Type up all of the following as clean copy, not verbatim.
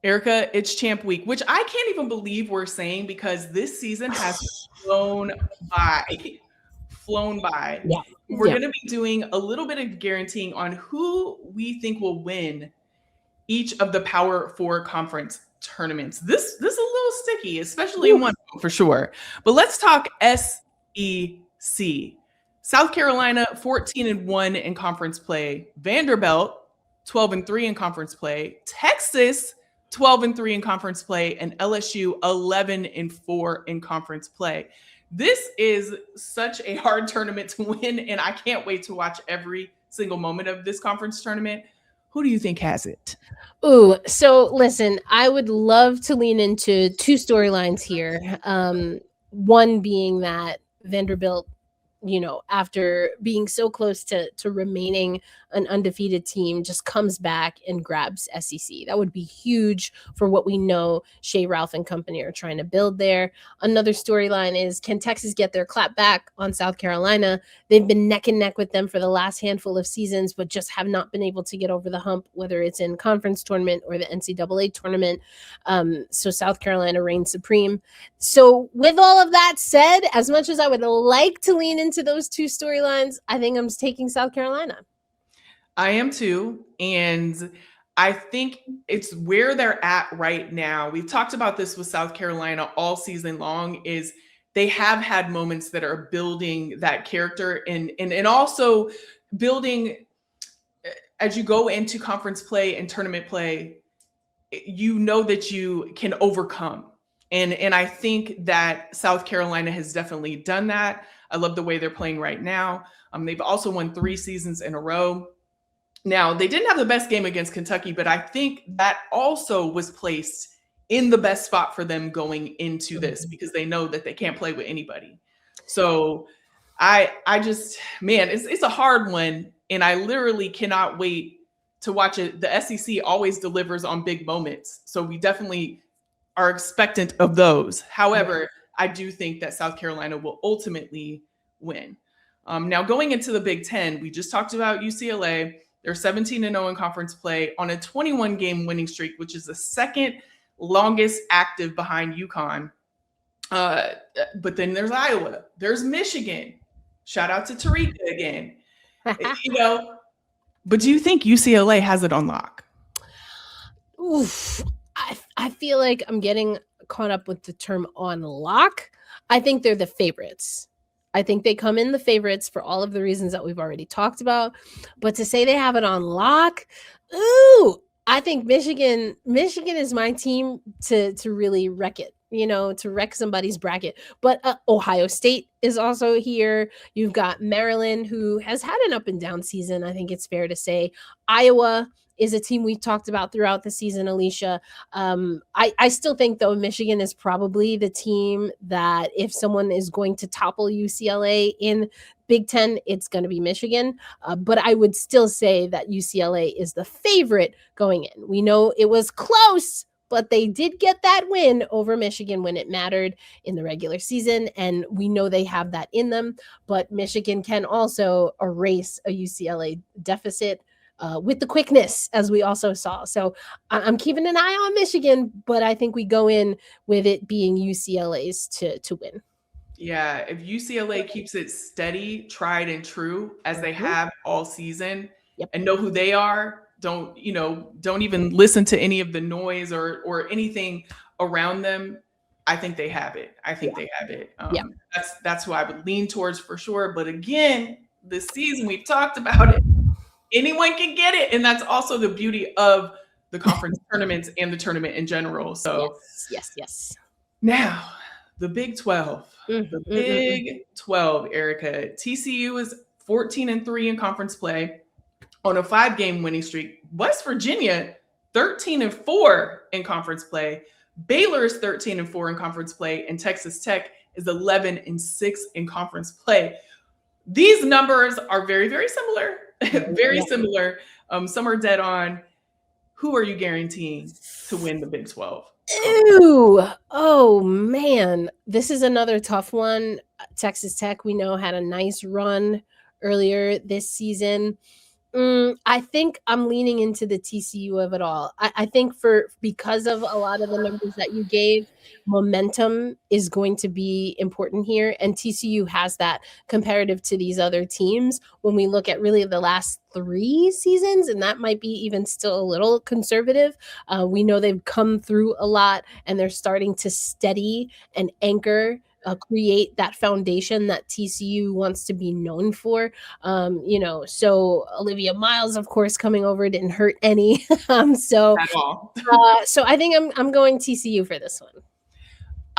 Erica, it's champ week, which I can't even believe we're saying because this season has flown by. Flown by. Yeah. We're Yeah. going to be doing a little bit of guaranteeing on who we think will win each of the Power Four conference tournaments. This is a little sticky, especially in one for sure. But let's talk SEC. South Carolina 14-1 in conference play. Vanderbilt 12-3 in conference play. Texas 12-3 in conference play, and LSU 11-4 in conference play. This is such a hard tournament to win, and I can't wait to watch every single moment of this conference tournament. Who do you think has it? Ooh, so listen, I would love to lean into two storylines here. One being that Vanderbilt, after being so close to remaining an undefeated team, just comes back and grabs SEC. That would be huge for what we know Shea Ralph and company are trying to build there. Another storyline is, can Texas get their clap back on South Carolina? They've been neck and neck with them for the last handful of seasons, but just have not been able to get over the hump, whether it's in conference tournament or the NCAA tournament. So South Carolina reigns supreme. So with all of that said, as much as I would like to lean into those two storylines, I think I'm taking South Carolina. I am too. And I think it's where they're at right now. We've talked about this with South Carolina all season long, is they have had moments that are building that character and also building as you go into conference play and tournament play, you know that you can overcome. And I think that South Carolina has definitely done that. I love the way they're playing right now. They've also won 3 seasons in a row. Now, they didn't have the best game against Kentucky, but I think that also was placed in the best spot for them going into this because they know that they can't play with anybody. So I just, man, it's a hard one. And I literally cannot wait to watch it. The SEC always delivers on big moments. So we definitely are expectant of those. However, I do think that South Carolina will ultimately win. Now, going into the Big Ten, we just talked about UCLA. They're 17-0 in conference play on a 21-game winning streak, which is the second longest active behind UConn. But then there's Iowa. There's Michigan. Shout out to Tarika again. But do you think UCLA has it on lock? Oof. I feel like I'm getting caught up with the term on lock. I think they're the favorites. I think they come in the favorites for all of the reasons that we've already talked about. But to say they have it on lock, I think Michigan is my team to really wreck it, to wreck somebody's bracket. But Ohio State is also here. You've got Maryland, who has had an up and down season, I think it's fair to say. Iowa is a team we've talked about throughout the season, Alicia. I still think, though, Michigan is probably the team that if someone is going to topple UCLA in Big Ten, it's going to be Michigan. But I would still say that UCLA is the favorite going in. We know it was close, but they did get that win over Michigan when it mattered in the regular season, and we know they have that in them. But Michigan can also erase a UCLA deficit with the quickness, as we also saw. So I'm keeping an eye on Michigan, but I think we go in with it being UCLA's to win. Yeah, if UCLA keeps it steady, tried and true, as they have all season, and know who they are, don't even listen to any of the noise or anything around them, I think they have it. They have it. That's who I would lean towards for sure. But again, this season, we've talked about it. Anyone can get it. And that's also the beauty of the conference tournaments and the tournament in general. So yes. Now, the Big 12. The Big 12, Erica. TCU is 14-3 in conference play on a 5-game winning streak. West Virginia, 13-4 in conference play. Baylor is 13-4 in conference play. And Texas Tech is 11-6 in conference play. These numbers are very, very similar. Very similar. Some are dead on. Who are you guaranteeing to win the Big 12? Ooh, oh man, this is another tough one. Texas Tech, we know, had a nice run earlier this season. I think I'm leaning into the TCU of it all. I think because of a lot of the numbers that you gave, momentum is going to be important here, and TCU has that comparative to these other teams. When we look at really the last 3 seasons, and that might be even still a little conservative, we know they've come through a lot, and they're starting to steady and anchor. Create that foundation that TCU wants to be known for. So Olivia Miles, of course, coming over didn't hurt any. At all. So I think I'm going TCU for this one.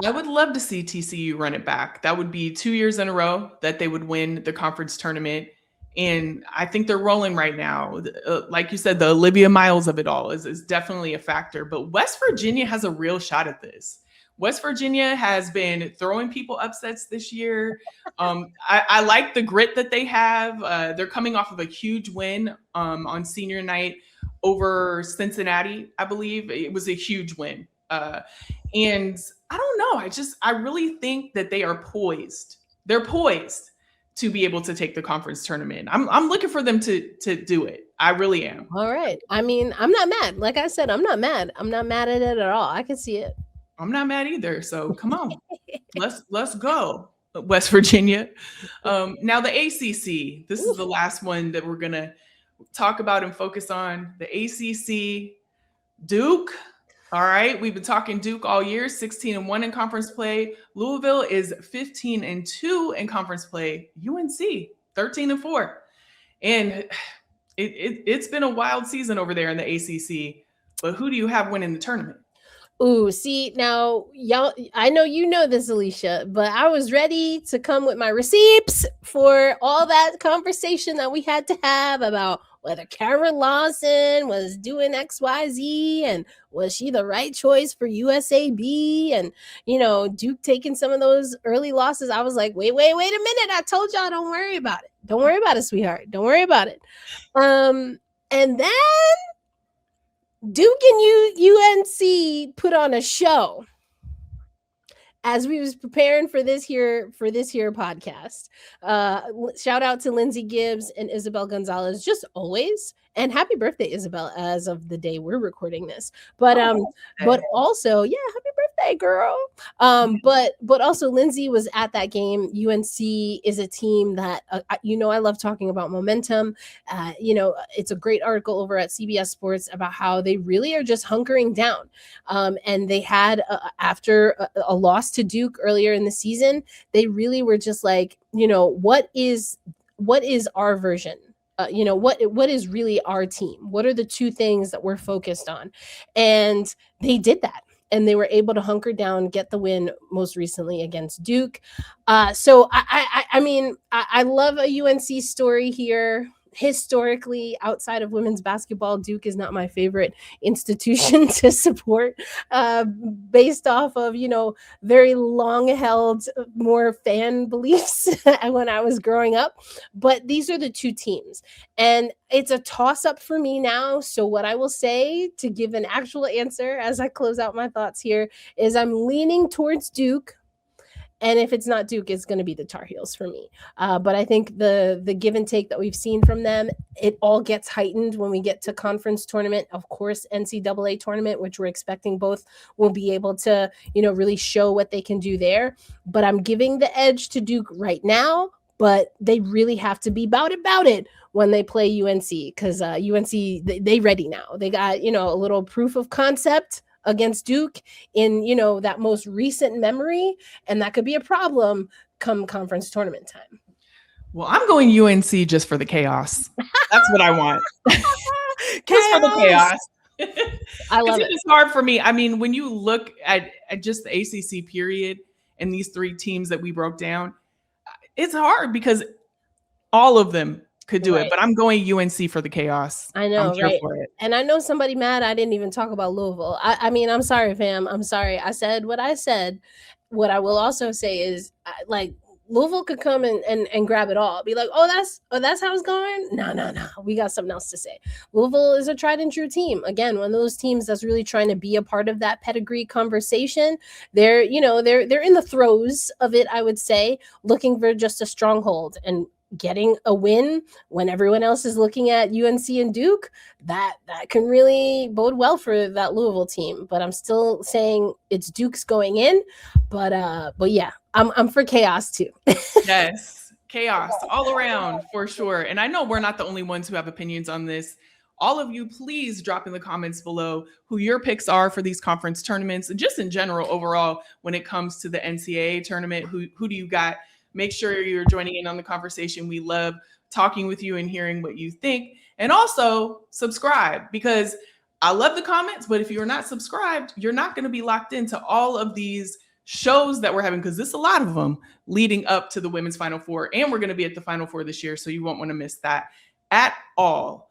I would love to see TCU run it back. That would be 2 years in a row that they would win the conference tournament. And I think they're rolling right now. Like you said, the Olivia Miles of it all is definitely a factor. But West Virginia has a real shot at this. West Virginia has been throwing people upsets this year. I like the grit that they have. They're coming off of a huge win on senior night over Cincinnati, I believe. It was a huge win. And I don't know. I really think that they are poised. They're poised to be able to take the conference tournament. I'm looking for them to do it. I really am. All right. I mean, I'm not mad. Like I said, I'm not mad. I'm not mad at it at all. I can see it. I'm not mad either. So come on, let's go, West Virginia. Now the ACC. This is the last one that we're gonna talk about and focus on. The ACC, Duke. All right, we've been talking Duke all year. 16-1 in conference play. Louisville is 15-2 in conference play. UNC 13-4, and it's been a wild season over there in the ACC. But who do you have winning the tournament? Ooh, see, now, y'all, I know you know this, Alicia, but I was ready to come with my receipts for all that conversation that we had to have about whether Karen Lawson was doing XYZ and was she the right choice for USAB, and, Duke taking some of those early losses. I was like, wait a minute. I told y'all, don't worry about it. Don't worry about it, sweetheart. Don't worry about it. And then Duke and UNC put on a show as we was preparing for this here podcast. Shout out to Lindsay Gibbs and Isabel Gonzalez, just always. And happy birthday, Isabel, as of the day we're recording this. But also, yeah, happy birthday, girl. But also Lindsay was at that game. UNC is a team that I love talking about momentum. It's a great article over at CBS Sports about how they really are just hunkering down. And they had after a loss to Duke earlier in the season, they really were just like, what is our version? What is really our team? What are the two things that we're focused on? And they did that. And they were able to hunker down, get the win most recently against Duke. So I love a UNC story here. Historically, outside of women's basketball, Duke is not my favorite institution to support, based off of, very long held, more fan beliefs when I was growing up. But these are the two teams. And it's a toss up for me now. So what I will say to give an actual answer as I close out my thoughts here is I'm leaning towards Duke. And if it's not Duke, it's going to be the Tar Heels for me. But I think the give and take that we've seen from them, it all gets heightened when we get to conference tournament. Of course, NCAA tournament, which we're expecting both will be able to, really show what they can do there. But I'm giving the edge to Duke right now. But they really have to be about it when they play UNC, because UNC, they ready now. They got, a little proof of concept against Duke in, that most recent memory, and that could be a problem come conference tournament time. Well, I'm going UNC just for the chaos. That's what I want. Just for the chaos. I love it. It's hard for me. I mean, when you look at just the ACC period and these three teams that we broke down, it's hard because all of them could do it, but I'm going UNC for the chaos. I know, I'm here for it. And I know somebody mad I didn't even talk about Louisville. I mean, I'm sorry, fam. I'm sorry. I said what I said. What I will also say is, Louisville could come and grab it all. Be like, that's how it's going? No. We got something else to say. Louisville is a tried and true team. Again, one of those teams that's really trying to be a part of that pedigree conversation. They're in the throes of it, I would say, looking for just a stronghold. And getting a win when everyone else is looking at UNC and Duke, that can really bode well for that Louisville team. But I'm still saying it's Duke's going in. But yeah, I'm for chaos too. Yes, chaos all around for sure. And I know we're not the only ones who have opinions on this. All of you, please drop in the comments below who your picks are for these conference tournaments and just in general overall when it comes to the NCAA tournament. Who do you got? Make sure you're joining in on the conversation. We love talking with you and hearing what you think. And also subscribe, because I love the comments, but if you're not subscribed, you're not going to be locked into all of these shows that we're having, because there's a lot of them leading up to the women's Final Four. And we're going to be at the Final Four this year, so you won't want to miss that at all.